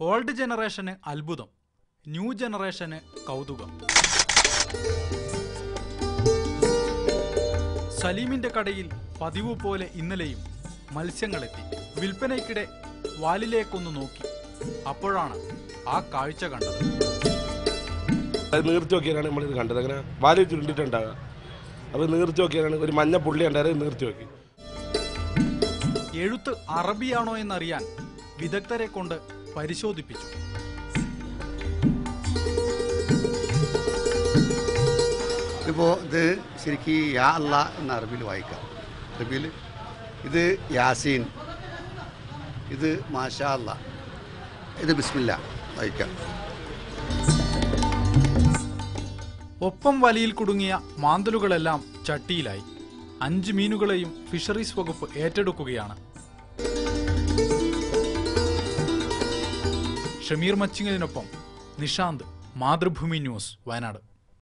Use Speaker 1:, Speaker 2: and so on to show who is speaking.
Speaker 1: Old ജനറേഷന് അത്ഭുതം, new ജനറേഷന് കൗതുകം. സലീമിന്റെ കടയിൽ പതിവ് പോലെ ഇന്നലെയും മത്സ്യങ്ങളെത്തി. വിൽപ്പനയ്ക്കിടെ വാലിലേക്കൊന്ന് നോക്കി. അപ്പോഴാണ് ആ കാഴ്ച കണ്ടത്.
Speaker 2: നീർത്തി നോക്കിയാണ് നമ്മളിത് കണ്ടത്. അങ്ങനെ വാലിൽ ചുരുണ്ടിട്ടുണ്ടാകുക. അപ്പോൾ നീർത്തി നോക്കിയാണ് ഒരു മഞ്ഞ പുള്ളി ഉണ്ടായത്. നീർത്തി നോക്കി.
Speaker 1: എഴുത്ത് അറബിയാണോ എന്നറിയാൻ വിദഗ്ധരെ കൊണ്ട് പരിശോധിപ്പിച്ചു.
Speaker 3: ഇപ്പോൾ ഇത് ശരിക്കും യാ അല്ലാ എന്ന അറബിയിൽ വായിക്കാം. അറബിയിൽ ഇത് യാസീൻ, ഇത് മാഷാ അല്ലാ, ഇത് ബിസ്മില്ലാ വായിക്കാം.
Speaker 1: ഒപ്പം വലയിൽ കുടുങ്ങിയ മാന്തലുകളെല്ലാം ചട്ടിയിലായി. 5 മീനുകളെയും ഫിഷറീസ് വകുപ്പ് ഏറ്റെടുക്കുകയാണ്. ഷമീർ മച്ചിങ്ങലിനൊപ്പം നിഷാന്ത്, മാതൃഭൂമി ന്യൂസ്, വയനാട്.